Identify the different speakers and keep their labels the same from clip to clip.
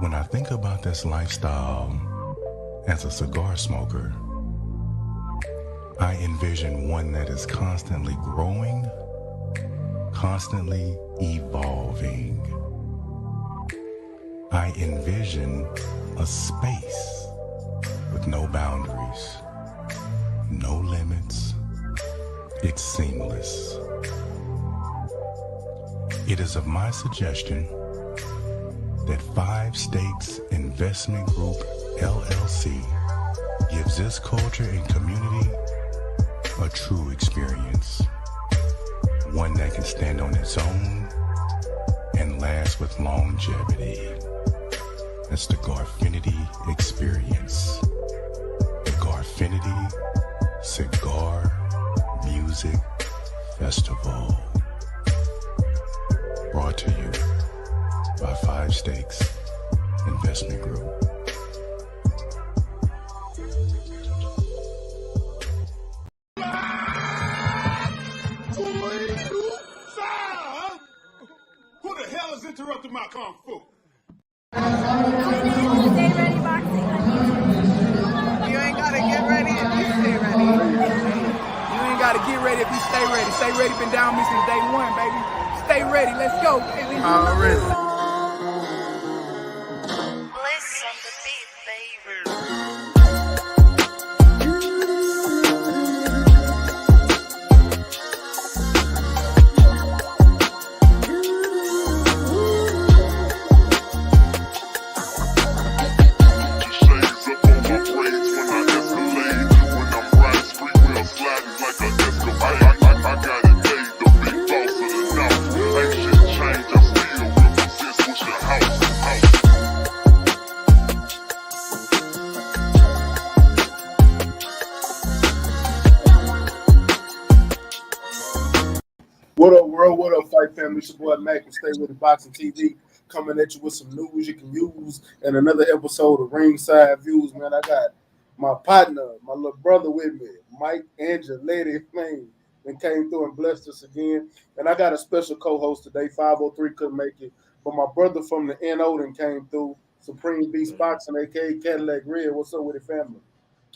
Speaker 1: When I think about this lifestyle as a cigar smoker, I envision one that is constantly growing, constantly evolving. I envision a space with no boundaries, no limits. It's seamless. It is of my suggestion that 5 Stakes Investment Group LLC gives this culture and community a true experience, one that can stand on its own and last with longevity. That's the Garfinity Experience. The Garfinity Cigar Music Festival. Brought to you by 5 Stakes Investment Group.
Speaker 2: Who the hell is interrupting my kung fu?
Speaker 3: You ain't gotta get ready if you stay ready. You ain't gotta get ready if you stay ready. Stay ready been down me since day one, baby. Stay ready, let's go, baby. Already.
Speaker 4: Bliss on the beat, baby.
Speaker 2: What up, world? What up, Fight Family? It's your boy Mac from StayReadyBoxingTV, coming at you with some news you can use and another episode of Ringside Views, man. I got my partner, my little brother with me, Mike Angeletti, man, and came through and blessed us again. And I got a special co-host today. 503 couldn't make it, but my brother from the NO then came through, Supreme Beast Boxing, aka Cadillac Red. What's up with the family?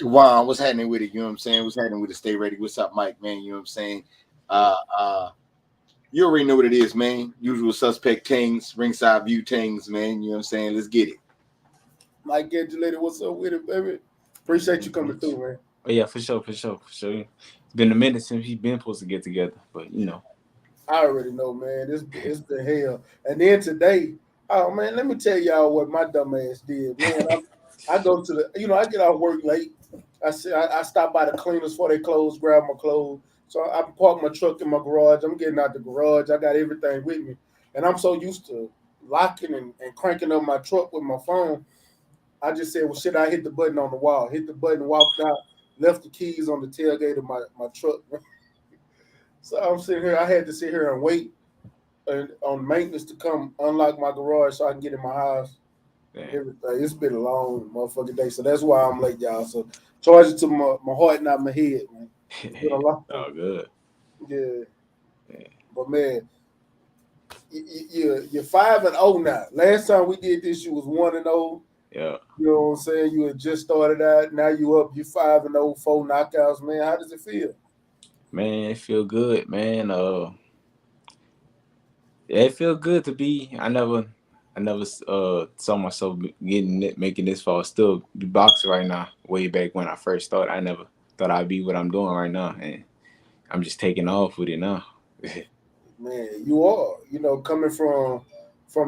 Speaker 5: Wow, what's happening with it? You know what I'm saying? What's happening with the Stay Ready? What's up, Mike, man? You know what I'm saying? You already know what it is, man. Usual suspect things, ringside view things, man. You know what I'm saying? Let's get it.
Speaker 2: Mike Angeletti, what's up with it, baby? Appreciate you coming through, man.
Speaker 6: Oh yeah, for sure. It's been a minute since we've been supposed to get together, but you know.
Speaker 2: I already know, man. It's the hell. And then today, oh man, let me tell y'all what my dumb ass did, man. I go to the, I get out of work late. I stop by the cleaners before they close, grab my clothes. So I park my truck in my garage. I'm getting out the garage. I got everything with me. And I'm so used to locking and cranking up my truck with my phone. I just said, well, shit, I hit the button on the wall. Hit the button, walked out, left the keys on the tailgate of my truck. So I'm sitting here. I had to sit here and wait on maintenance to come unlock my garage so I can get in my house.
Speaker 6: Damn.
Speaker 2: Everything. It's been a long motherfucking day. So that's why I'm late, y'all. So charge it to my heart, not my head, man. It's been a long
Speaker 6: Oh, good.
Speaker 2: Yeah. But man, you're 5-0 now. Last time we did this, you was 1-0.
Speaker 6: Yeah.
Speaker 2: You know what I'm saying? You had just started out. Now you up. You 5-0, 4 knockouts, man. How does it feel?
Speaker 6: Man, it feel good, man. It feel good to be. I never saw myself making this far. Still be boxing right now. Way back when I first started, I never thought I'd be what I'm doing right now, and I'm just taking off with it now.
Speaker 2: Man, you are. Coming from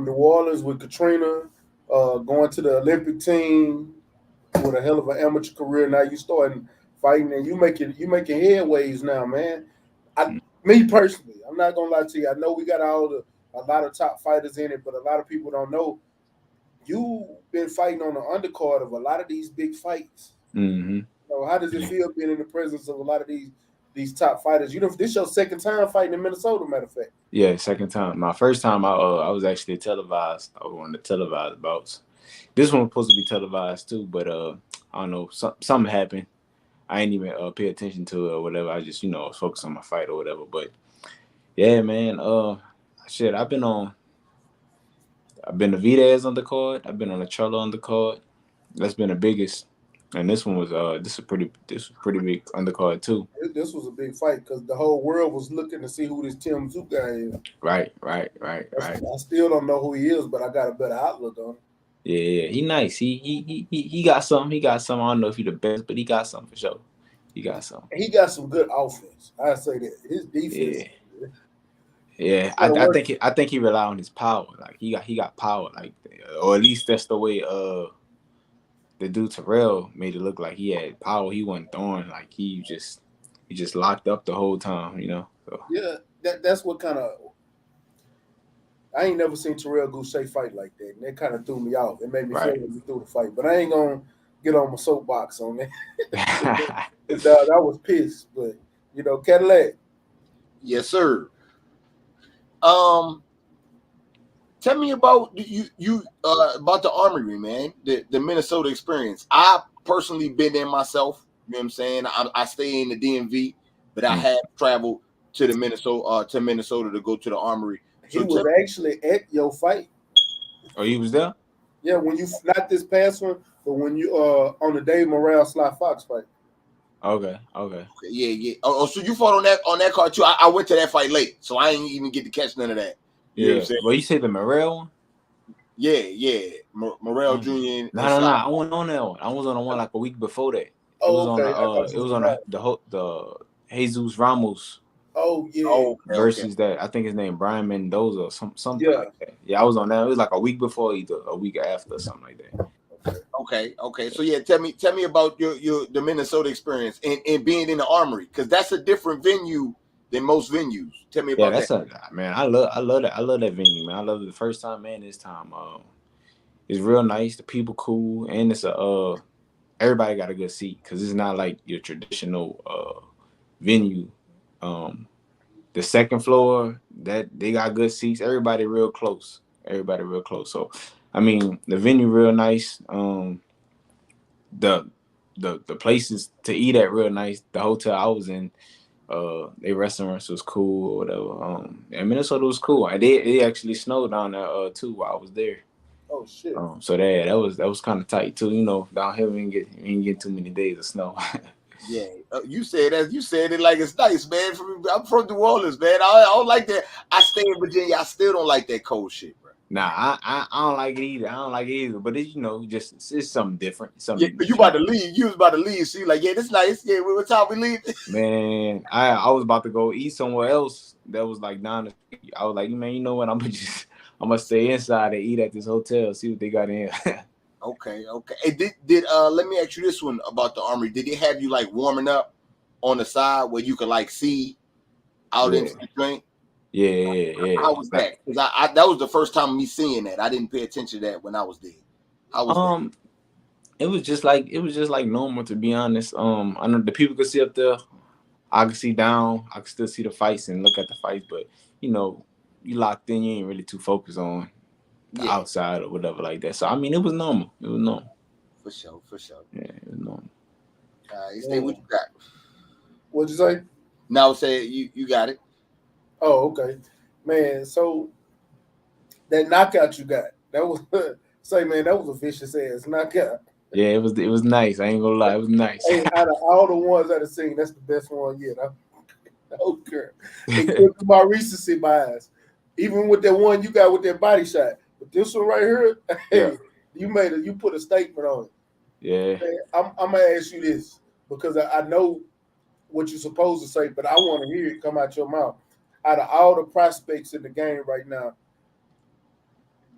Speaker 2: New Orleans with Katrina, going to the Olympic team with a hell of an amateur career. Now you starting fighting, and you making headways now, man. Me personally, I'm not gonna lie to you. I know we got a lot of top fighters in it, but a lot of people don't know you've been fighting on the undercard of a lot of these big fights.
Speaker 6: Mm-hmm.
Speaker 2: So how does it feel being in the presence of a lot of these top fighters? This your second time fighting in Minnesota, matter of fact.
Speaker 6: Yeah, second time. My first time, I was actually televised. I was one of the televised bouts. This one was supposed to be televised too, but I don't know, something happened. I ain't even pay attention to it or whatever. I just was focused on my fight or whatever. But yeah, man, shit, I've been on. I've been to Vides undercard. I've been on the Trello undercard. That's been the biggest. And this one was this was pretty big undercard too.
Speaker 2: This was a big fight because the whole world was looking to see who this Tim Zook guy is.
Speaker 6: Right.
Speaker 2: I still don't know who he is, but I got a better outlook on him.
Speaker 6: Yeah, he nice. He got something. He got something. I don't know if he the best, but he got something for sure. He got something.
Speaker 2: He got some good offense. I say that his defense.
Speaker 6: Yeah. I think he rely on his power. Like he got power. Like, or at least that's the way the dude Terrell made it look like he had power. He wasn't throwing, like he just locked up the whole time, you know. So.
Speaker 2: Yeah, that's what kind of. I ain't never seen Terrell Goucher fight like that, and that kind of threw me off. It made me feel like he threw the fight, but I ain't gonna get on my soapbox on that. I was pissed, but you know, Cadillac.
Speaker 5: Yes, sir. Tell me about you about the Armory, man. The Minnesota experience. I personally been there myself. You know what I'm saying? I stay in the DMV, but I have traveled to the Minnesota to go to the Armory.
Speaker 2: He was actually at your fight.
Speaker 6: Oh, he was there?
Speaker 2: Yeah, when you not this past one, but when you on the Dave Morale Sly Fox fight.
Speaker 6: Okay.
Speaker 5: Yeah. Oh, so you fought on that card too. I went to that fight late, so I ain't even get to catch none of that. You know what I'm saying?
Speaker 6: Well, you say the Morel one?
Speaker 5: Yeah. Morel Jr.
Speaker 6: No. I wasn't on that one. I was on the one like a week before that. It was on the Jesus Ramos.
Speaker 2: Oh yeah.
Speaker 6: Versus that, I think his name Brian Mendoza or something like that. Yeah, I was on that. It was like a week before, either a week after, or something like that.
Speaker 5: Okay. So yeah, tell me about the Minnesota experience and being in the Armory, because that's a different venue than most venues. Tell me about that.
Speaker 6: Man, I love that. I love that venue, man. I love it the first time and this time. It's real nice. The people cool, and it's everybody got a good seat because it's not like your traditional venue. The second floor, that they got good seats. Everybody real close. So, I mean, the venue real nice. The places to eat at real nice. The hotel I was in, their restaurants was cool or whatever. And Minnesota was cool. It actually snowed down there too while I was there.
Speaker 2: Oh shit.
Speaker 6: So that was kind of tight too. You know, down here we didn't get too many days of snow.
Speaker 5: Yeah, you said it like it's nice, man. I'm from New Orleans, man. I don't like that. I stay in Virginia. I still don't like that cold shit, bro.
Speaker 6: Nah, I don't like it either. But it's, you know, just it's something different.
Speaker 5: You about to leave. You was about to leave. So you like, yeah, this nice. Yeah, what time we leave?
Speaker 6: Man, I was about to go eat somewhere else that was like down the street. I was like, man, you know what? I'm gonna stay inside and eat at this hotel. See what they got in here.
Speaker 5: Okay. Hey, did let me ask you this one about the Armory. Did they have you like warming up on the side where you could like see out into the drink?
Speaker 6: Yeah.
Speaker 5: How was that? Because I that was the first time me seeing that. I didn't pay attention to that when I was there. How was that?
Speaker 6: It was just like normal, to be honest. I know the people could see up there. I could see down. I could still see the fights and look at the fights, but you know, you locked in. You ain't really too focused on the outside or whatever like that. So I mean, it was normal.
Speaker 5: For sure.
Speaker 6: Yeah, it was normal.
Speaker 5: Stay what you got.
Speaker 2: What'd you say?
Speaker 5: Now say you got it.
Speaker 2: Oh, okay, man. So that knockout you got, that was man, that was a vicious ass knockout.
Speaker 6: Yeah, it was nice. I ain't gonna lie, it was nice.
Speaker 2: Hey, out of all the ones I've seen, that's the best one yet. I don't care. It's my recency bias. Even with that one you got with that body shot, but this one right here, hey, you put a statement on it.
Speaker 6: Yeah.
Speaker 2: Hey, I'm gonna ask you this because I know what you're supposed to say, but I want to hear it come out your mouth. Out of all the prospects in the game right now,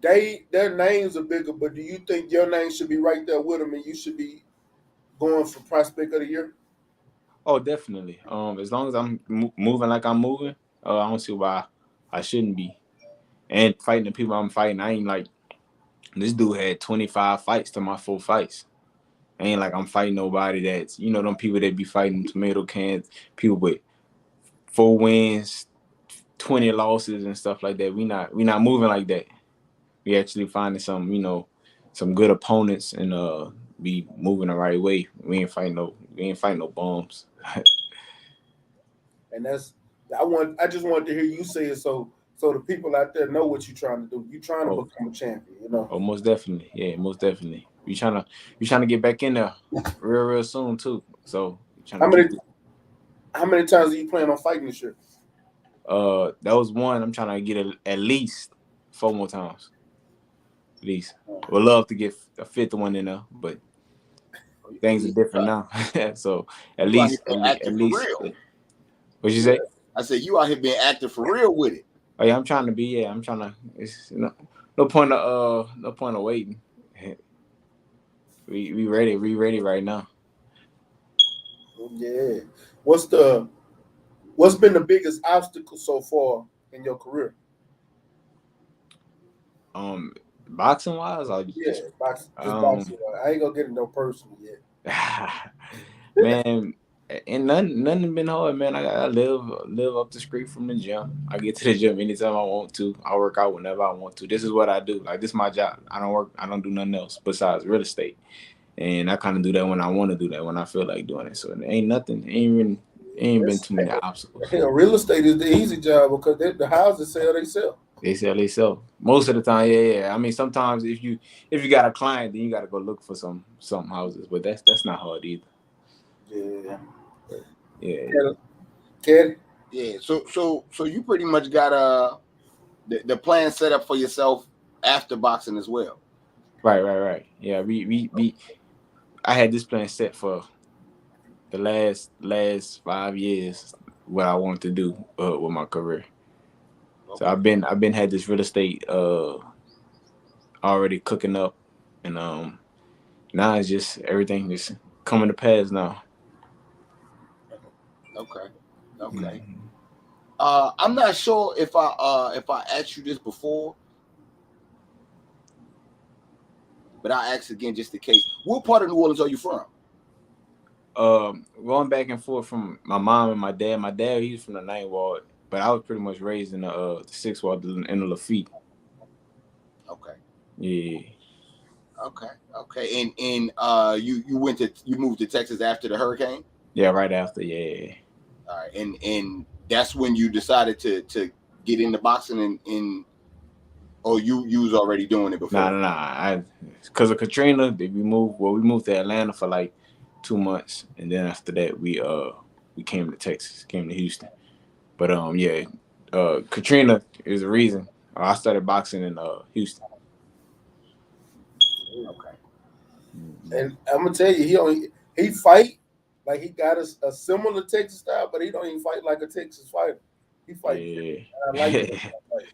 Speaker 2: their names are bigger, but do you think your name should be right there with them and you should be going for prospect of the year?
Speaker 6: Oh, definitely. As long as I'm moving like I'm moving, I don't see why I shouldn't be. And fighting the people I'm fighting, I ain't like this dude had 25 fights to my 4 fights. I ain't like I'm fighting nobody that's, you know, them people that be fighting tomato cans, people with 4 wins, 20 losses and stuff like that. We not moving like that. We actually finding some good opponents and be moving the right way. We ain't fighting no bums.
Speaker 2: And I just wanted to hear you say it so so the people out there know what you're trying to do. You're trying to
Speaker 6: Oh,
Speaker 2: become a champion, you know.
Speaker 6: oh, most definitely. Yeah, most definitely. We trying to get back in there real soon too. So we trying
Speaker 2: How
Speaker 6: to
Speaker 2: many
Speaker 6: keep it.
Speaker 2: how many times are you planning on fighting this year?
Speaker 6: That was one. I'm trying to get at least 4 more times. At least. Would love to get a fifth one in there, but things are different now. So at
Speaker 5: You out here
Speaker 6: least,
Speaker 5: being
Speaker 6: at
Speaker 5: active for
Speaker 6: least.
Speaker 5: real.
Speaker 6: What'd you
Speaker 2: Yeah.
Speaker 6: say?
Speaker 5: I said you out here being active for real with it.
Speaker 6: Oh yeah, I'm trying to be. Yeah, I'm trying to. It's no point of waiting. We ready. We ready right now.
Speaker 2: Yeah. What's been the biggest obstacle so far in your career?
Speaker 6: Um, Boxing wise, I
Speaker 2: Yeah,
Speaker 6: just
Speaker 2: just boxing. I ain't gonna get it no personal yet.
Speaker 6: man, and nothing been hard, man. I live up the street from the gym. I get to the gym anytime I want to. I work out whenever I want to. This is what I do. Like this is my job. I don't do nothing else besides real estate. And I kind of do that when I want to do that, when I feel like doing it. So it ain't nothing. Ain't been too many obstacles.
Speaker 2: Hell, real estate is the easy job because the houses sell they sell.
Speaker 6: They sell most of the time. Yeah. I mean, sometimes if you got a client, then you got to go look for some houses, but that's not hard either.
Speaker 2: Yeah.
Speaker 6: Yeah.
Speaker 2: Kid?
Speaker 5: Yeah. So you pretty much got the plan set up for yourself after boxing as well.
Speaker 6: Right. Yeah. I had this plan set for the last 5 years. What I wanted to do with my career.
Speaker 5: Okay.
Speaker 6: So I've been had this real estate already cooking up, and now it's just everything just coming to pass now.
Speaker 5: Okay.
Speaker 6: Mm-hmm.
Speaker 5: I'm not sure if I asked you this before, but I ask again just in case. What part of New Orleans are you from?
Speaker 6: Going back and forth from my mom and my dad. My dad, he's from the 9th Ward, but I was pretty much raised in the 6th Ward in the Lafitte.
Speaker 5: Okay.
Speaker 6: Yeah.
Speaker 5: Okay. And you moved to Texas after the hurricane?
Speaker 6: Yeah, right after. Yeah.
Speaker 5: All right. And that's when you decided to get into boxing or you was already doing it before?
Speaker 6: Nah. Because of Katrina, we moved to Atlanta for like 2 months, and then after that we came to Texas, came to Houston. But Katrina is the reason I started boxing in Houston.
Speaker 5: Okay.
Speaker 2: And I'm gonna tell you, he fight like he got a similar Texas style, but he don't even fight like a Texas fighter. He fight.
Speaker 6: Yeah.
Speaker 2: I like it. Like,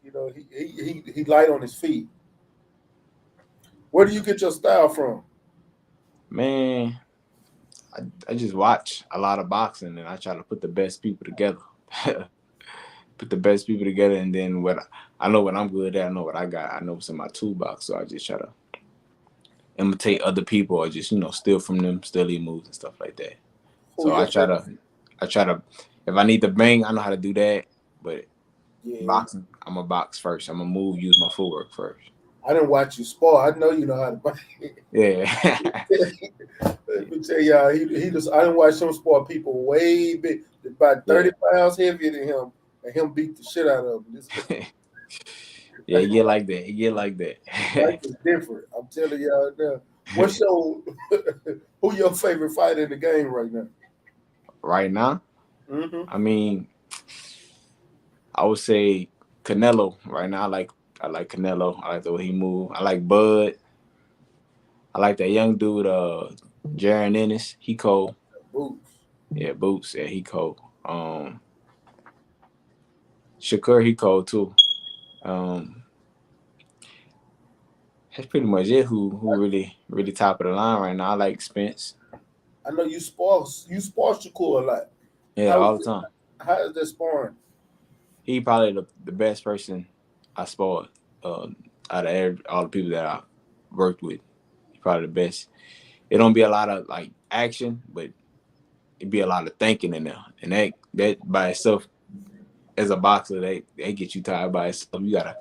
Speaker 2: you know, he light on his feet. Where do you get your style from?
Speaker 6: Man, I just watch a lot of boxing, and I try to put the best people together. And then I know what I'm good at. I know what I got. I know what's in my toolbox. So I just try to imitate other people, or just steal from them, steal their moves and stuff like that. So I try to. If I need to bang, I know how to do that. But boxing, I'm a box first. I'm a use my footwork first.
Speaker 2: I didn't watch you spar. I know you know how to bang.
Speaker 6: Yeah.
Speaker 2: Let me tell y'all, I didn't watch him spar people way big, about 30 pounds heavier than him, and him beat the shit out of him.
Speaker 6: Yeah, it get like that.
Speaker 2: Life is different. I'm telling y'all now. What's who your favorite fighter in the game right now?
Speaker 6: Right now?
Speaker 2: Mm-hmm.
Speaker 6: I mean, I would say Canelo. Right now, I like Canelo. I like the way he move. I like Bud. I like that young dude, Jaron Ennis. He cold.
Speaker 2: Boots.
Speaker 6: Yeah, Boots. Yeah, he cold. Shakur, he cold too. That's pretty much it. Who really top of the line right now? I like Spence.
Speaker 2: I know you spar Shakur a lot.
Speaker 6: Yeah, all the time.
Speaker 2: How is that sparring?
Speaker 6: He probably the best person I sparred out of all the people that I worked with. He's probably the best. It don't be a lot of like action, but it be a lot of thinking in there, and that by itself, as a boxer, they get you tired by itself. You gotta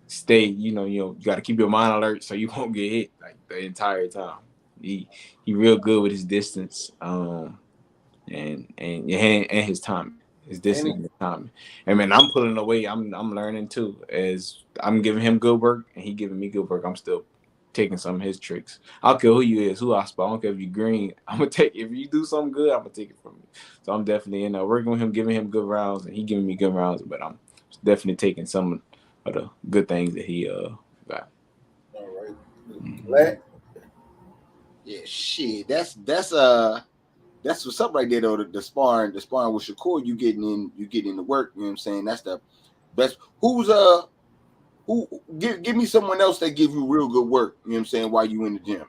Speaker 6: stay, you gotta keep your mind alert so you won't get hit like the entire time. He real good with his distance, and his timing. It's this and the time. And man, I'm pulling away. I'm learning too. As I'm giving him good work and he giving me good work, I'm still taking some of his tricks. I don't care who you is, who I spot. I don't care if you green. I'm gonna take if you do something good, I'm gonna take it from you. So I'm definitely working with him, giving him good rounds, and he giving me good rounds. But I'm definitely taking some of the good things that he got.
Speaker 2: All right. Black.
Speaker 5: Yeah, shit. That's what's up right there though. The sparring with Shakur, you getting in the work. You know what I'm saying? That's the best. Give me someone else that give you real good work. You know what I'm saying? While you in the gym.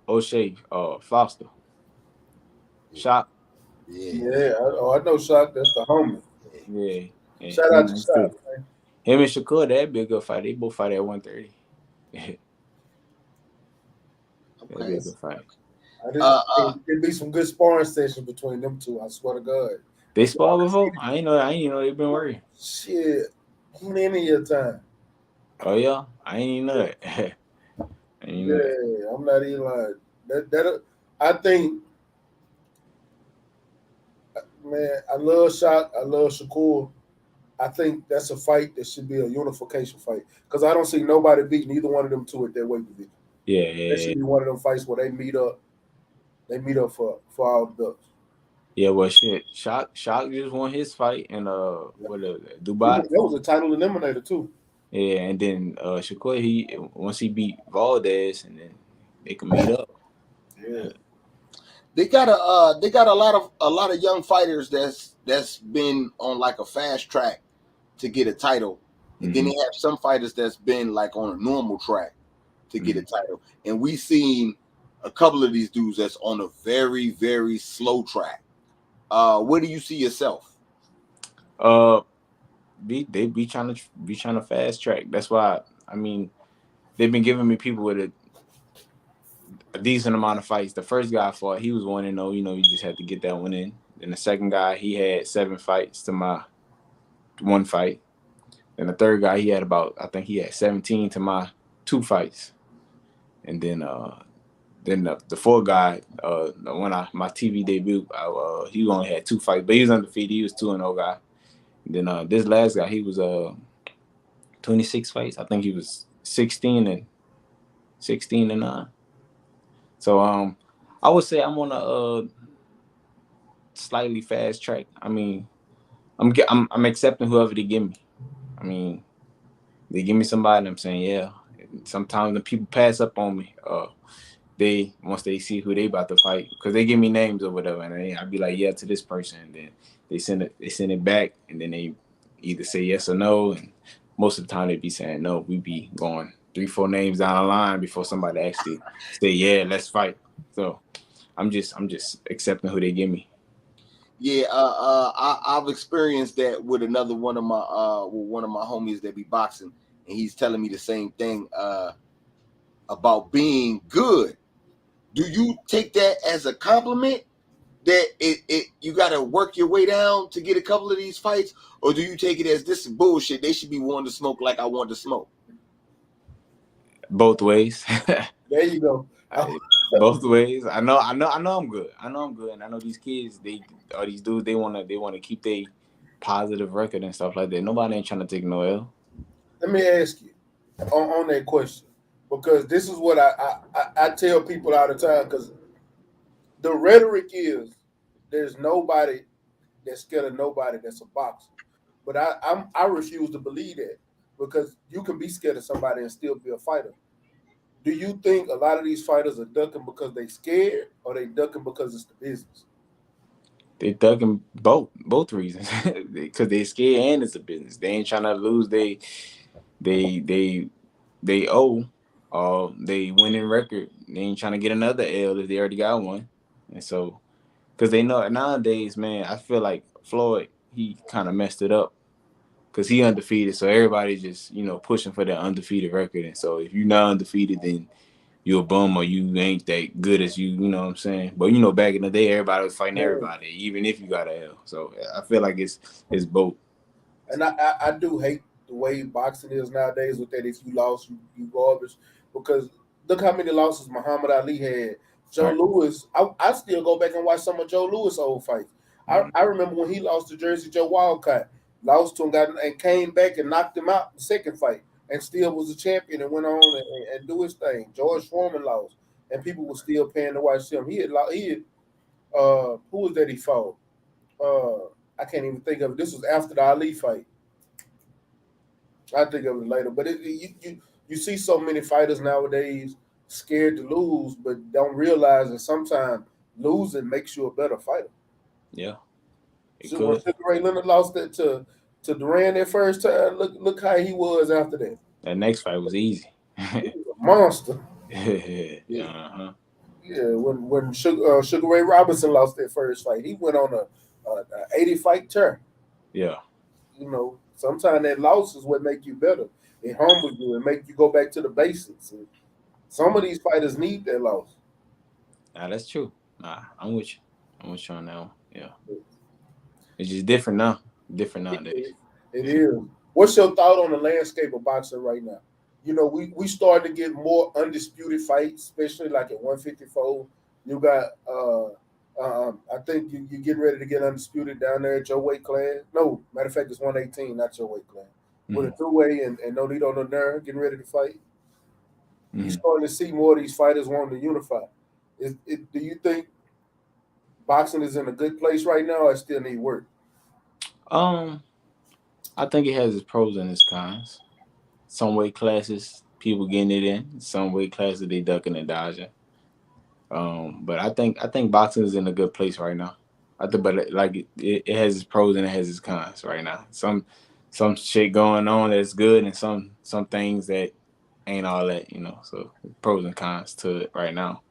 Speaker 6: O'Shea, Foster, Shock.
Speaker 2: Yeah. I know Shock. That's the homie.
Speaker 6: Yeah.
Speaker 2: Shout out to Shock, man.
Speaker 6: Him and Shakur, that'd be a good fight. They both fight at 130. That'd be a good fight.
Speaker 2: It'd be some good sparring sessions between them two. I swear to God.
Speaker 6: They sparred before? I ain't know they've been working.
Speaker 2: Shit, many of your time.
Speaker 6: Oh yeah, I ain't even know that.
Speaker 2: I'm not even lying. That I think, man, I love Shock. I love Shakur. I think that's a fight that should be a unification fight because I don't see nobody beating either one of them two at that weight division.
Speaker 6: Yeah.
Speaker 2: That should be one of them fights where they meet up. They meet up for all the belts.
Speaker 6: Yeah, well, shit. Shock just won his fight in Dubai.
Speaker 2: That was a title eliminator too.
Speaker 6: Yeah, and then Shakur, once he beat Valdez, and then they can meet up.
Speaker 2: Yeah.
Speaker 5: They got a lot of young fighters that's been on like a fast track to get a title. And then they have some fighters that's been like on a normal track to get a title. And we seen a couple of these dudes that's on a very, very slow track. Where do you see yourself?
Speaker 6: They be trying to fast track. That's why they've been giving me people with a decent amount of fights. The first guy I fought, he was 1-0. You just had to get that one in. Then the second guy, he had 7 fights to my 1 fight. And the third guy, he had 17 to my 2 fights. And then the fourth guy, my TV debut, he only had 2 fights, but he was undefeated. He was 2-0 guy. And then this last guy, he was 26 fights. I think he was 16 and 9. So I would say I'm on a slightly fast track. I'm accepting whoever they give me. They give me somebody, and I'm saying yeah. Sometimes the people pass up on me. Once they see who they about to fight, because they give me names or whatever, and I'd be like yeah to this person, and then they send it back, and then they either say yes or no, and most of the time they be saying no. We be going 3-4 names down the line before somebody actually say yeah, let's fight. So I'm just accepting who they give me.
Speaker 5: Yeah, I've experienced that with another one of my homies that be boxing, and he's telling me the same thing about being good. Do you take that as a compliment that you got to work your way down to get a couple of these fights, or do you take it as this is bullshit? They should be wanting to smoke like I want to smoke.
Speaker 6: Both ways.
Speaker 2: There you go.
Speaker 6: Both ways. I know I'm good. And I know these kids, these dudes, they wanna keep their positive record and stuff like that. Nobody ain't trying to take no L.
Speaker 2: Let me ask you on that question, because this is what I tell people all the time, because the rhetoric is there's nobody that's scared of nobody that's a boxer. But I refuse to believe that, because you can be scared of somebody and still be a fighter. Do you think a lot of these fighters are ducking because they scared, or they ducking because it's the business?
Speaker 6: They ducking both reasons, because they scared and it's a business. They ain't trying to lose. They owe they winning record. They ain't trying to get another L if they already got one. And so, because they know nowadays, man, I feel like Floyd, he kind of messed it up because he undefeated. So everybody's just, pushing for that undefeated record. And so if you're not undefeated, then you're a bum, or you ain't that good as you know what I'm saying? But, back in the day, everybody was fighting everybody, even if you got a L. So I feel like it's both.
Speaker 2: And I do hate the way boxing is nowadays with that. If you lost, you garbage. Because look how many losses Muhammad Ali had. Joe Louis, I still go back and watch some of Joe Louis' old fights. I remember when he lost to Jersey Joe Wildcat, lost to him, and came back and knocked him out in the second fight, and still was a champion and went on and do his thing. George Foreman lost, and people were still paying to watch him. Who was that he fought? I can't even think of it. This was after the Ali fight. I think of it later, but you see so many fighters nowadays scared to lose, but don't realize that sometimes losing makes you a better fighter.
Speaker 6: Yeah, it
Speaker 2: So when
Speaker 6: could.
Speaker 2: Sugar Ray Leonard lost that to Duran that first time, look how he was after that.
Speaker 6: That next fight was easy.
Speaker 2: He was a monster.
Speaker 6: Uh-huh.
Speaker 2: Yeah, when Sugar Ray Robinson lost that first fight, he went on a 80 fight tear.
Speaker 6: Yeah.
Speaker 2: You know, sometimes that loss is what make you better. It humbles you and make you go back to the basics. And some of these fighters need that loss.
Speaker 6: Nah, that's true. Nah, I'm with you. I'm with you on that one. Yeah. It's just different now. Different nowadays.
Speaker 2: It is. What's your thought on the landscape of boxing right now? You know, we starting to get more undisputed fights, especially like at 154. You got I think you getting ready to get undisputed down there at your weight class. No, matter of fact, it's 118, not your weight class. With a two-way and Nonito Donaire getting ready to fight. You starting to see more of these fighters wanting to unify. Do you think boxing is in a good place right now, or still need work?
Speaker 6: I think it has its pros and its cons. Some weight classes, people getting it in. Some weight classes, they ducking and dodging. But I think boxing is in a good place right now. But like it has its pros and it has its cons right now. Some shit going on that's good, and some things that ain't all that, you know. So pros and cons to it right now.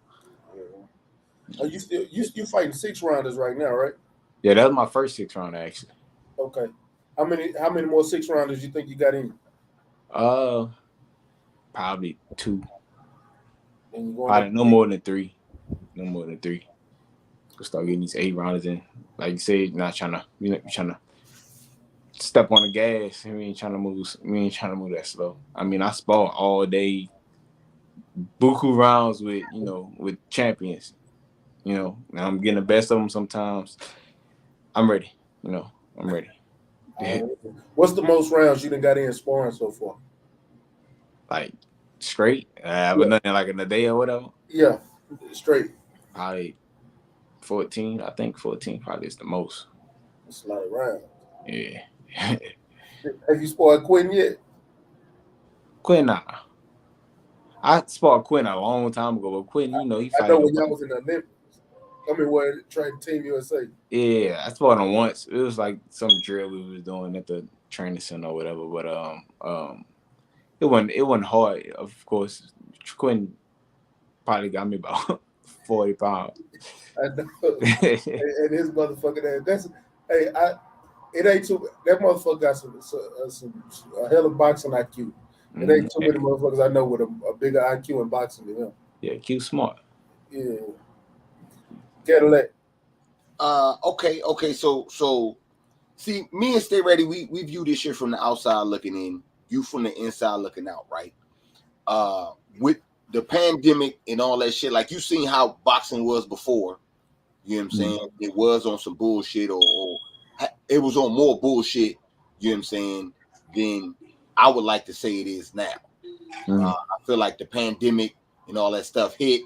Speaker 2: Are you still you fighting 6 rounders right now, right?
Speaker 6: Yeah, that was my first 6 round actually.
Speaker 2: Okay. How many more 6 rounders you think you got in?
Speaker 6: Probably 2.
Speaker 2: And you going
Speaker 6: Probably
Speaker 2: up
Speaker 6: no more than 3. No more than 3. We'll start getting these 8 rounders in. Like you said, not trying to step on the gas. We ain't trying to move that slow. I mean, I spar all day, buku rounds with champions. You know, now I'm getting the best of them sometimes. I'm ready. I'm ready.
Speaker 2: What's the most rounds you done got in sparring so far?
Speaker 6: Like straight, but nothing like in a day or whatever.
Speaker 2: Yeah, straight.
Speaker 6: Probably 14. I think 14 probably is the most.
Speaker 2: It's a lot of rounds.
Speaker 6: Yeah.
Speaker 2: Have you sparred Quinn yet?
Speaker 6: Quinn, nah. I sparred Quinn a long time ago, but Quinn, he fight.
Speaker 2: I know when y'all was in the Olympics. I mean, where trained Team USA.
Speaker 6: Yeah, I sparred him once. It was like some drill we was doing at the training center or whatever. But it wasn't hard. Of course, Quinn probably got me about 40 pounds.
Speaker 2: I know. And his motherfucking ass. It ain't too. That motherfucker got some a hell of boxing IQ. It ain't too many motherfuckers I know with a bigger IQ in boxing than him.
Speaker 6: Yeah, Q smart.
Speaker 2: Yeah. Cadillac.
Speaker 5: Okay. So, see, me and Stay Ready, we view this shit from the outside looking in, you from the inside looking out, right? With the pandemic and all that shit, like you seen how boxing was before. You know what I'm saying? It was on some bullshit, or it was on more bullshit. You know what I'm saying? Than I would like to say it is now. I feel like the pandemic and all that stuff hit,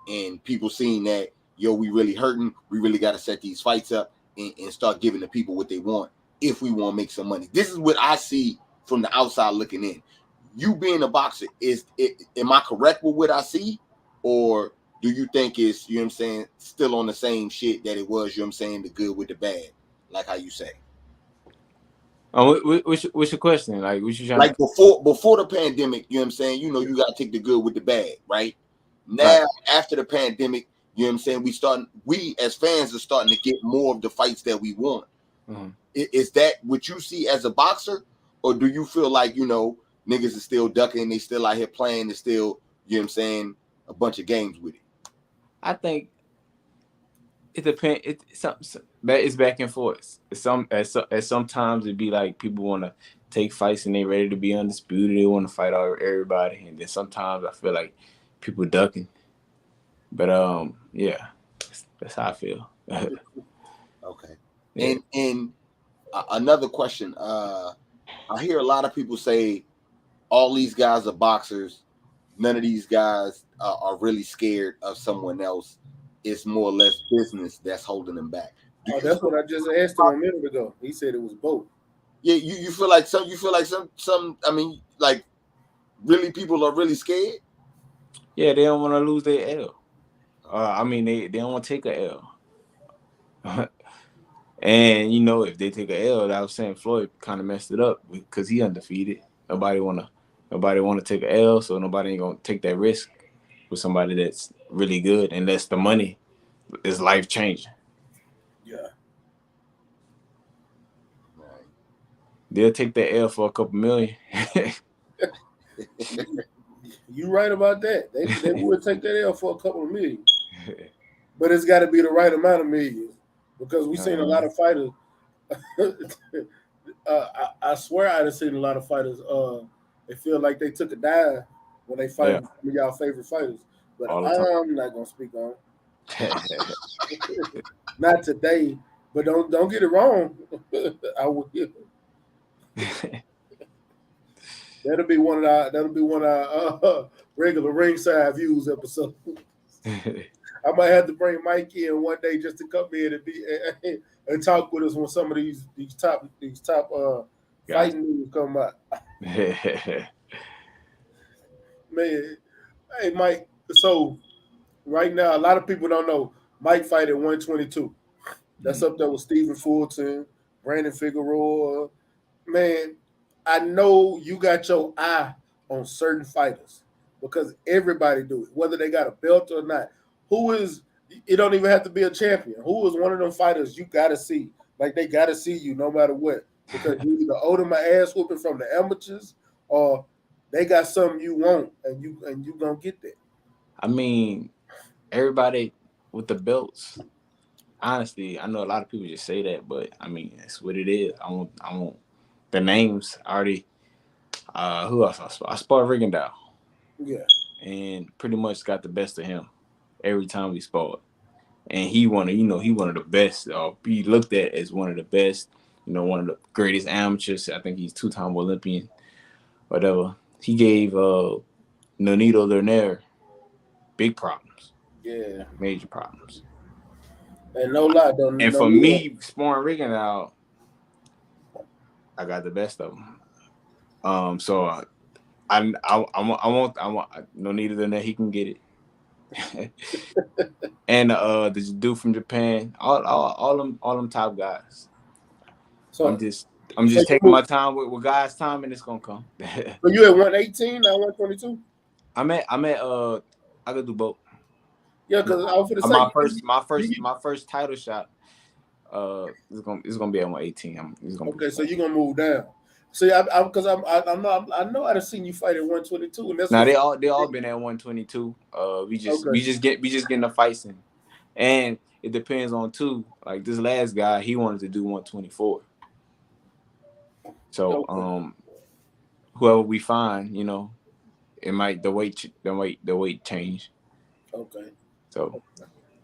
Speaker 5: and people seeing that, we really hurting. We really got to set these fights up and start giving the people what they want if we want to make some money. This is what I see from the outside looking in. You being a boxer, am I correct with what I see? Or do you think it's, you know what I'm saying, still on the same shit that it was, you know what I'm saying, the good with the bad, like how you say?
Speaker 6: What's your question? Like, what you trying
Speaker 5: like before the pandemic, you know what I'm saying? You got to take the good with the bad, right? Now, after the pandemic, you know what I'm saying, we as fans are starting to get more of the fights that we want. Is that what you see as a boxer? Or do you feel like, niggas are still ducking, they still out here playing, they still, you know what I'm saying, a bunch of games with it?
Speaker 6: I think it depends. It's back and forth. Sometimes it'd be like people want to take fights and they ready to be undisputed. They want to fight everybody, and then sometimes I feel like people ducking. But yeah, that's how I feel.
Speaker 5: Okay.
Speaker 6: Yeah.
Speaker 5: And another question. I hear a lot of people say all these guys are boxers. None of these guys are really scared of someone else. It's more or less business that's holding them back.
Speaker 2: Oh, that's what I just asked him a minute ago. He said it was both.
Speaker 5: Yeah, you feel like some. I mean, like really, people are really scared.
Speaker 6: Yeah, they don't want to lose their L. I mean, they don't want to take a L. And you know, if they take a L, I was saying Floyd kind of messed it up because he undefeated. Nobody wanna take a L, so nobody ain't gonna take that risk with somebody that's really good unless the money is life changing.
Speaker 2: Yeah.
Speaker 5: Right.
Speaker 6: They'll take that L for a couple million.
Speaker 2: You right about that. They would take that L for a couple of million. But it's got to be the right amount of millions because we've seen a lot of fighters. I swear I've seen a lot of fighters. They feel like they took a dive when they fight some of y'all favorite fighters. But I'm not gonna speak on it. Not today. But don't get it wrong. I will. That'll be one of our regular ringside views episodes. I might have to bring Mike in one day just to come in and talk with us when some of these top fighting news come out. Man, hey Mike. So right now, a lot of people don't know Mike fight at 122. That's up there with Stephen Fulton, Brandon Figueroa. Man, I know you got your eye on certain fighters because everybody do it, whether they got a belt or not. Who is? It don't even have to be a champion. Who is one of them fighters you got to see? Like they got to see you no matter what because you either owe them an ass whooping from the amateurs or they got something you want and you gonna get that.
Speaker 6: I mean, everybody with the belts. Honestly, I know a lot of people just say that, but I mean that's what it is. I want the names already. Who else I sparred Rigondeaux.
Speaker 2: Yeah.
Speaker 6: And pretty much got the best of him every time we sparred. And he one of the best. He looked at as one of the best, one of the greatest amateurs. I think he's 2-time Olympian, whatever. He gave Nonito Lerner big problems.
Speaker 2: Yeah.
Speaker 6: Major problems.
Speaker 2: And no lie,
Speaker 6: and for me, sparring Rigondeaux, I got the best of him. So I want Nonito Lerner. He can get it. And the dude from Japan, all them top guys. So I'm just taking my time with guys' time, and it's gonna come.
Speaker 2: So you at 118, not 122?
Speaker 6: I could do both.
Speaker 2: Yeah, because I was gonna say
Speaker 6: my first title shot. It's gonna be at 118.
Speaker 2: Okay, so you're gonna move down. See, I know I've seen you fight at 122, and that's
Speaker 6: now they all been at 122. We just getting the fights in, and it depends on too. Like this last guy, he wanted to do 124. So whoever we find, it might the weight change.
Speaker 2: Okay.
Speaker 6: So.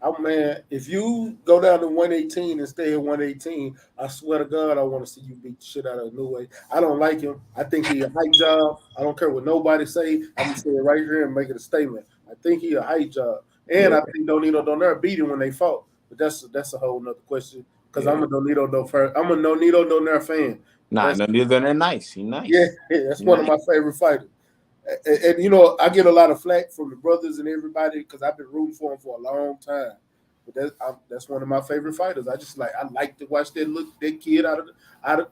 Speaker 2: Oh man, if you go down to 118 and stay at 118, I swear to God, I want to see you beat the shit out of New. I don't like him. I think he a hype job. I don't care what nobody say. I'm gonna say it right here and make it a statement. I think he a hype job, and I think Nonito Donaire beat him when they fought. But that's a whole nother question because I'm a Nonito Donaire fan.
Speaker 6: Nah, Nonito Donaire nice. He nice.
Speaker 2: Yeah, that's one of my favorite fighters. And I get a lot of flack from the brothers and everybody because I've been rooting for him for a long time. But that's one of my favorite fighters. I like to watch that kid out of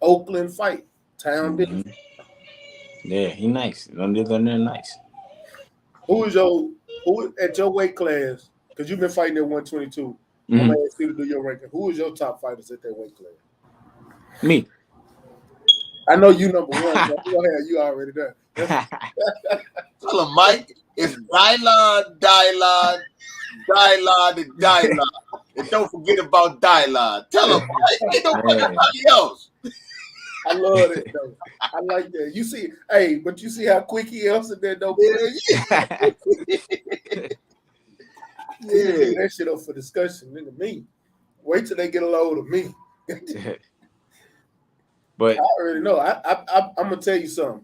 Speaker 2: Oakland fight. Town business.
Speaker 6: Yeah, he nice. They're nice.
Speaker 2: Who at your weight class? Because you've been fighting at 122. I'm gonna ask you to do your ranking. Who is your top fighters at that weight class?
Speaker 6: Me.
Speaker 2: I know you number one. So I'm gonna have you already there.
Speaker 5: Tell him, Mike, it's Dylon, and don't forget about Dylon. Tell him, Mike, ain't nobody else.
Speaker 2: I love it though. I like that. You see, but you see how quick he answered that though. Yeah, that shit up for discussion. Nigga, me. Wait till they get a load of me.
Speaker 6: But
Speaker 2: I already know. I'm gonna tell you something.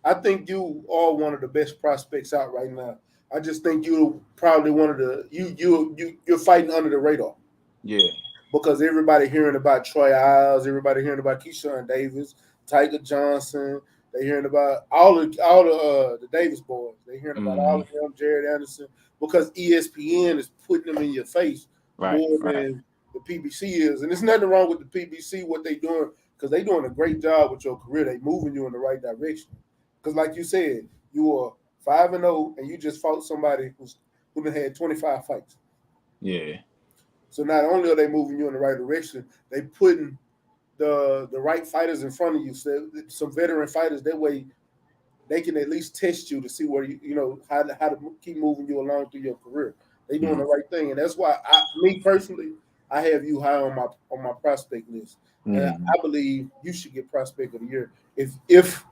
Speaker 2: I think you are one of the best prospects out right now. I just think you're probably one of the you're fighting under the radar
Speaker 6: yeah,
Speaker 2: because everybody hearing about Troy Isles, everybody hearing about Keyshawn Davis, Tiger Johnson. They hearing about all the Davis boys. They hearing about all of them, Jared Anderson, because ESPN is putting them in your face more than the PBC is. And there's nothing wrong with the PBC, what they doing, because they doing a great job with your career. They moving you in the right direction. Because like you said, you are 5-0 and you just fought somebody who had 25 fights.
Speaker 6: Yeah.
Speaker 2: So not only are they moving you in the right direction, they putting the right fighters in front of you. So some veteran fighters, that way they can at least test you to see where you know how to keep moving you along through your career. They doing the right thing, and that's why me personally, I have you high on my prospect list, and I believe you should get prospect of the year if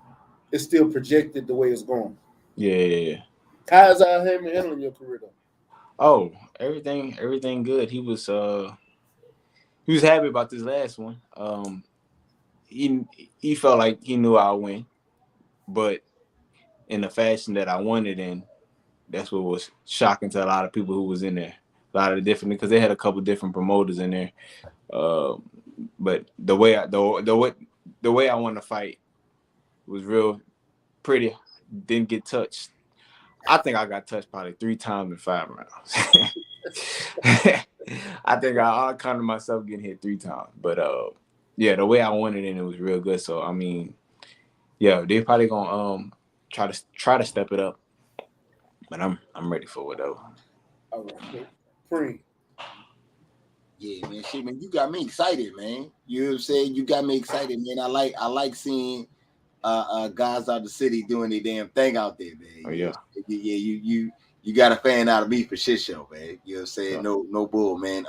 Speaker 2: it's still projected the way it's going.
Speaker 6: Yeah.
Speaker 2: How's him handling your career though?
Speaker 6: Oh, everything good. He was happy about this last one. He felt like he knew I'd win, but in the fashion that I wanted in, that's what was shocking to a lot of people who was in there. A lot of the different, because they had a couple different promoters in there. But the way I wanted to fight was real pretty. Didn't get touched. I think I got touched probably 3 times in 5 rounds. I think I counted myself getting hit 3 times. But yeah, the way I wanted it was real good. So I mean, yeah, they're probably gonna try to step it up. But I'm ready for it though.
Speaker 2: All right, free.
Speaker 5: Yeah, man, shit, man, you got me excited, man. You know what I'm saying? You got me excited, man. I like seeing guys out the city doing their damn thing out there, man.
Speaker 6: Oh yeah.
Speaker 5: Yeah, you got a fan out of me for shit show, man. You know what I'm saying? No bull, man.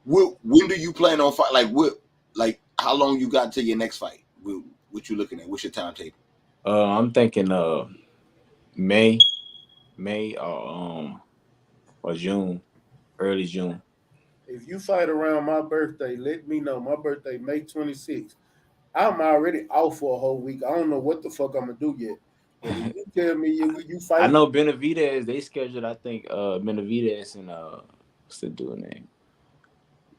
Speaker 5: When do you plan on fight? Like how long you got till your next fight? What you looking at? What's your timetable?
Speaker 6: I'm thinking May or June, early June.
Speaker 2: If you fight around my birthday, let me know. My birthday, May 26th. I'm already out for a whole week. I don't know what the fuck I'm gonna do yet. But if you tell me you fight,
Speaker 6: I know Benavidez. They scheduled, I think, Benavidez and what's the dude name?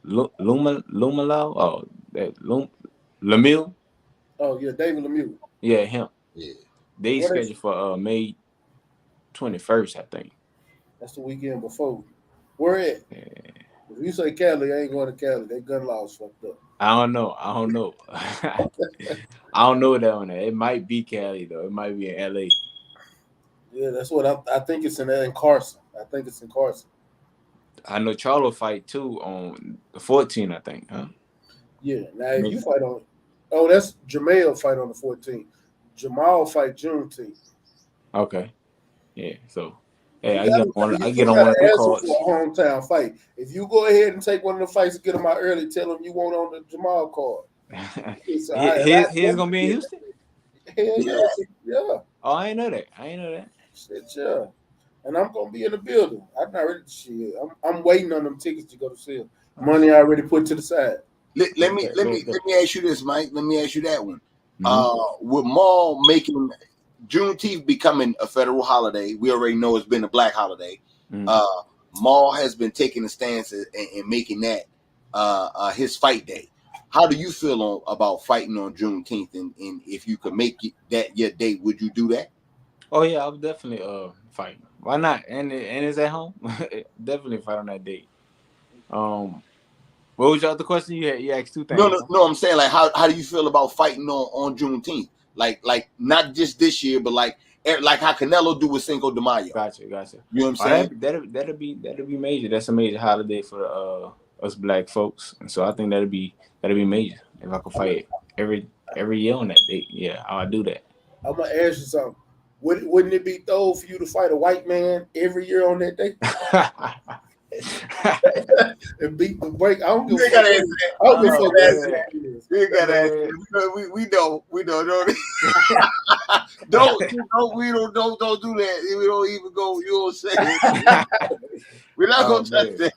Speaker 6: Lumalau. Oh, that Lemieux.
Speaker 2: Oh yeah, David Lemieux.
Speaker 6: Yeah, him.
Speaker 5: Yeah.
Speaker 6: They scheduled for May 21st, I think.
Speaker 2: That's the weekend before. Where at?
Speaker 6: Yeah.
Speaker 2: If you say Cali, I ain't going to Cali. They gun laws fucked up.
Speaker 6: I don't know. I don't know that one. It might be Cali though. It might be in LA.
Speaker 2: Yeah, that's what I think it's in Carson. I think it's in Carson.
Speaker 6: I know Charlo fight too on the 14th, I think. Huh?
Speaker 2: Yeah. Now if you fight on, that's Jamel fight on the 14th. Jamal fight Juneteenth.
Speaker 6: Okay. Yeah. So. Hey, I get on one of the cards.
Speaker 2: For a hometown fight. If you go ahead and take one of the fights and get them out early, tell them you want on the Jamal card.
Speaker 6: He's gonna be in Houston.
Speaker 2: Hell yeah.
Speaker 6: Oh, I ain't know that.
Speaker 2: Shit, yeah. And I'm gonna be in the building. I'm not ready to shit. I'm waiting on them tickets to go to sale. Money I already put to the side.
Speaker 5: Let me ask you this, Mike. Let me ask you that one. With Maul making Juneteenth becoming a federal holiday, we already know it's been a black holiday. Maul has been taking a stance and making that his fight day. How do you feel about fighting on Juneteenth? And if you could make that your day, would you do that?
Speaker 6: Oh yeah, I would definitely fight. Why not? And it's at home. Definitely fight on that date. What was your other question? You asked 2 things.
Speaker 5: No. I'm saying, like, how do you feel about fighting on Juneteenth? Like not just this year, but like how Canelo do with Cinco de Mayo.
Speaker 6: Gotcha.
Speaker 5: You know what I'm saying?
Speaker 6: That'll be major. That's a major holiday for us black folks, and so I think that'll be major if I could fight every year on that date. Yeah, I'll do that.
Speaker 2: I'm gonna ask you something. Wouldn't it be thorough for you to fight a white man every year on that day? and beat the break. I don't give
Speaker 5: You
Speaker 2: a
Speaker 5: gotta
Speaker 2: fuck.
Speaker 5: answer that.
Speaker 2: I don't give a fuck.
Speaker 5: You gotta answer that. We know. We don't do that. We don't even go. You know what I'm saying? We're not gonna touch that.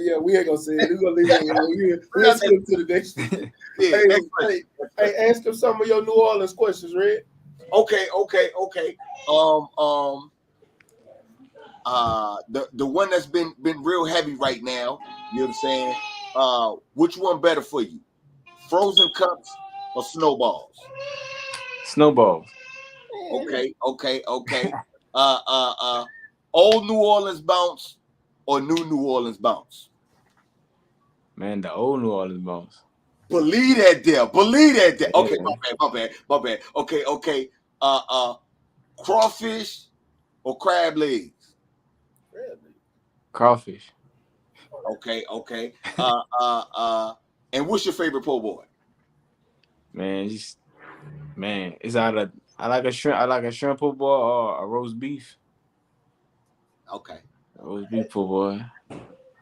Speaker 2: Yeah, we ain't gonna say it. We're gonna leave it. We'll skip to the next.
Speaker 5: Yeah,
Speaker 2: hey, ask him some of your New Orleans questions, Red.
Speaker 5: Okay. The one that's been real heavy right now. You know what I'm saying? Which one better for you? Frozen cups or snowballs?
Speaker 6: Snowballs.
Speaker 5: Okay. Old New Orleans bounce or new New Orleans bounce?
Speaker 6: Man, the old New Orleans bounce.
Speaker 5: Believe that there. Okay,
Speaker 6: Yeah.
Speaker 5: my bad. Okay. Crawfish or crab legs?
Speaker 6: Crawfish.
Speaker 5: Okay. And what's your favorite po' boy?
Speaker 6: Man, it's either I like a shrimp po' boy or a roast beef.
Speaker 5: Okay.
Speaker 6: Roast beef po' boy.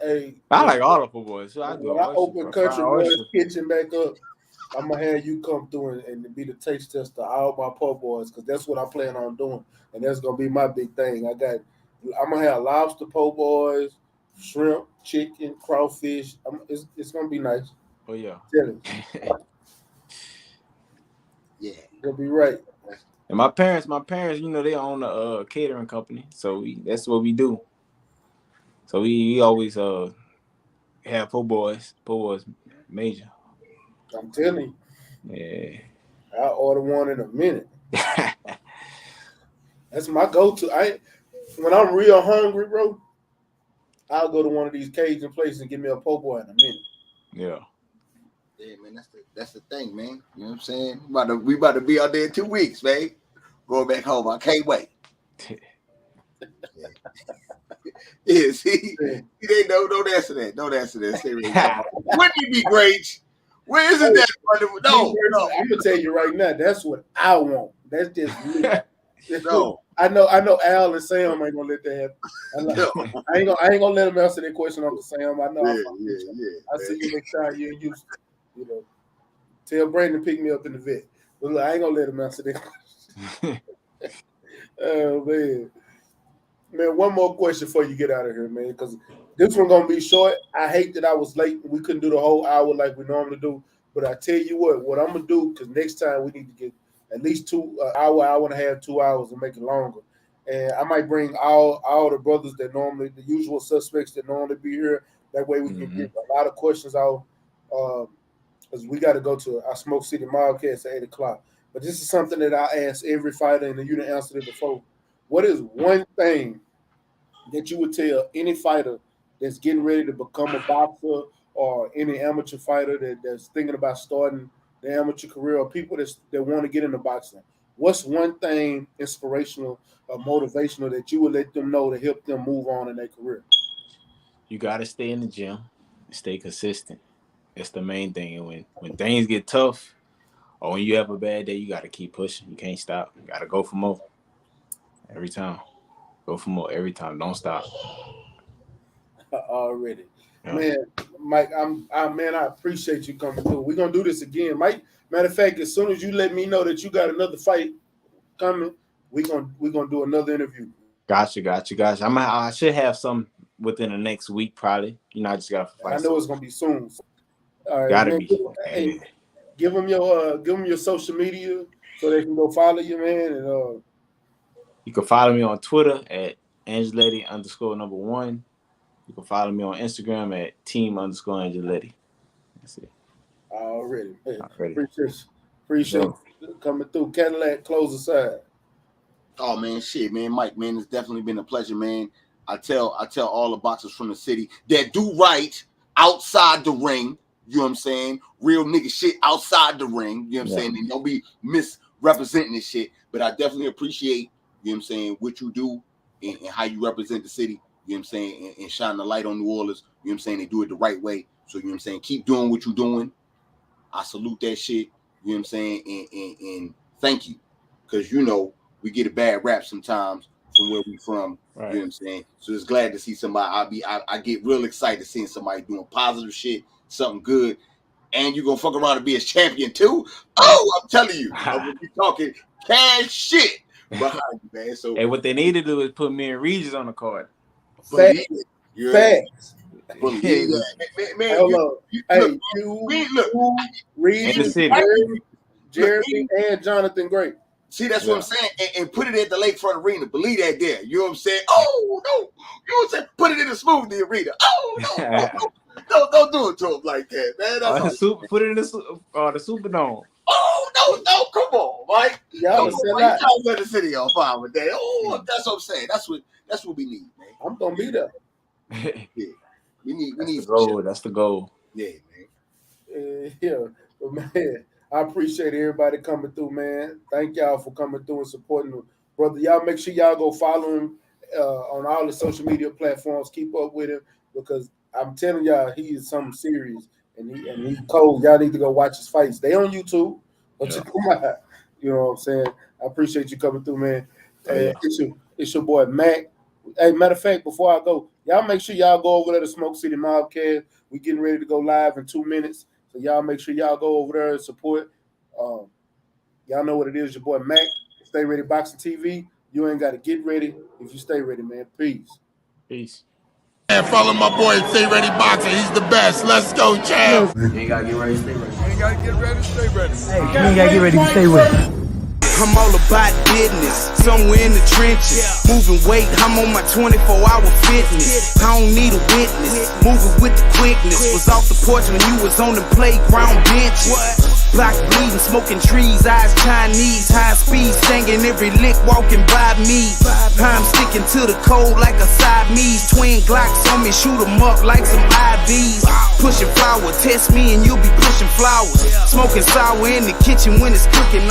Speaker 2: Hey,
Speaker 6: I like all the po' boys. So I
Speaker 2: when I open Country Boys Kitchen back up, I'm gonna have you come through and be the taste tester of all my po' boys, because that's what I plan on doing, and that's gonna be my big thing. I'm gonna have lobster po' boys, shrimp, chicken, crawfish. It's gonna be nice.
Speaker 6: Oh yeah.
Speaker 2: Tell it.
Speaker 5: Yeah.
Speaker 2: You'll be right.
Speaker 6: And my parents, you know, they own a catering company, so that's what we do. So we always have po' boys major.
Speaker 2: I'm telling you.
Speaker 6: Yeah.
Speaker 2: I'll order one in a minute. That's my go-to. When I'm real hungry, bro, I'll go to one of these Cajun places and get me a po' boy in a minute.
Speaker 6: Yeah.
Speaker 5: Yeah, man, that's the thing, man. You know what I'm saying? We about to be out there in 2 weeks, man. Going back home. I can't wait. Yeah, see? They don't answer that. Don't answer that. Wouldn't it be great? Where isn't that? No.
Speaker 2: I'm gonna tell you right now, that's what I want. That's just me.
Speaker 5: No.
Speaker 2: I know Al and Sam ain't gonna let that happen. I ain't gonna let them answer that question on the Sam. I know. I see you next time you're in Houston. You know, tell Brandon to pick me up in the vet. But look, I ain't gonna let him answer that question. Oh man, one more question before you get out of here, man, because this one gonna be short. I hate that I was late. We couldn't do the whole hour like we normally do. But I tell you what I'm gonna do, because next time we need to get at least hour and a half, 2 hours, and make it longer. And I might bring all the brothers that normally, the usual suspects that normally be here. That way we can get a lot of questions out. Because we got to go to our Smoke City Wildcats at 8:00. But this is something that I ask every fighter, and you didn't answer it before. What is one thing that you would tell any fighter that's getting ready to become a boxer, or any amateur fighter that's thinking about starting the amateur career, or people that want to get into boxing? What's one thing inspirational or motivational that you would let them know to help them move on in their career?
Speaker 6: You got to stay in the gym, stay consistent. That's the main thing. And when things get tough, or when you have a bad day, you got to keep pushing. You can't stop. You got to go for more every time. Go for more every time. Don't stop.
Speaker 2: Already.
Speaker 6: Yeah.
Speaker 2: Man, Mike, I appreciate you coming through. We're gonna do this again, Mike. Matter of fact, as soon as you let me know that you got another fight coming, we're gonna do another interview.
Speaker 6: Gotcha. I should have some within the next week, probably. You know, I just got to fight.
Speaker 2: I know it's gonna be soon. All right,
Speaker 6: gotta
Speaker 2: man,
Speaker 6: be.
Speaker 2: Give them your social media so they can go follow you, man. And
Speaker 6: you can follow me on Twitter at Angeletti_1. You can follow me on Instagram at team_Angeletti. That's it.
Speaker 2: Already. Hey,
Speaker 6: Already.
Speaker 2: Appreciate you coming through. Cadillac, close aside.
Speaker 5: Oh man, shit, man, Mike, man, it's definitely been a pleasure, man. I tell all the boxers from the city that do right outside the ring. You know what I'm saying? Real nigga shit outside the ring. You know what I'm saying? And don't be misrepresenting this shit. But I definitely appreciate, you know what I'm saying, what you do and how you represent the city. You know what I'm saying? And shine the light on New Orleans. You know what I'm saying? They do it the right way. So, you know what I'm saying? Keep doing what you're doing. I salute that shit. You know what I'm saying? And thank you. Because, you know, we get a bad rap sometimes from where we from.
Speaker 6: Right.
Speaker 5: You know what I'm saying? So it's glad to see somebody. I get real excited seeing somebody doing positive shit, something good, and you're gonna fuck around and be a champion too. Oh, I'm telling you, I'm gonna be talking cash shit behind you, man. So
Speaker 6: hey, what they need to do is put me and Regis on the card.
Speaker 5: believe it.
Speaker 2: Facts.
Speaker 5: Believe that, man.
Speaker 2: Hello. Hey,
Speaker 5: Look,
Speaker 2: Regis, Jeremy, and Jonathan Gray.
Speaker 5: See, that's what I'm saying. And put it at the Lakefront Arena. Believe that there. You know what I'm saying? Oh, no. You know what I'm saying? Put it in the Smoothie Arena. Oh, no. Don't do it to him like that, man. That's
Speaker 6: put it in the Superdome.
Speaker 5: Oh, no. Come on, Mike.
Speaker 2: Y'all
Speaker 5: let the city on fire with that. Oh, that's what I'm saying. That's what we need, man.
Speaker 2: I'm going to be there.
Speaker 5: Yeah. We need
Speaker 6: the goal. That's the goal.
Speaker 5: Yeah, man.
Speaker 2: Yeah. But, man, I appreciate everybody coming through, man. Thank y'all for coming through and supporting them. Brother, y'all make sure y'all go follow him on all the social media platforms. Keep up with him because I'm telling y'all, he is something serious and he's cold. Y'all need to go watch his fights. They on YouTube. You know what I'm saying? I appreciate you coming through, man. It's your boy, Mac. Hey, matter of fact, before I go, y'all make sure y'all go over there to Smoke City Mobcast. We getting ready to go live in 2 minutes. So y'all make sure y'all go over there and support. Y'all know what it is. Your boy Mac, StayReadyBoxingTV. You ain't got to get ready if you stay ready, man. Peace.
Speaker 7: And follow my boy Stay Ready Boxing. He's the best. Let's go, champ.
Speaker 3: You ain't gotta get ready to stay ready. You ain't gotta get ready to stay ready.
Speaker 8: Hey, you ain't gotta get ready to stay ready.
Speaker 9: I'm all about business, somewhere in the trenches. Moving weight, I'm on my 24-hour fitness. I don't need a witness, moving with the quickness. Was off the porch when you was on the playground benches. Block bleeding, smoking trees, eyes Chinese. High speed, singing every lick walking by me. I'm sticking to the code like a Siamese. Twin Glocks on me, shoot 'em up like some IVs. Pushing flour, test me and you'll be pushing flowers. Smoking sour in the kitchen when it's cooking.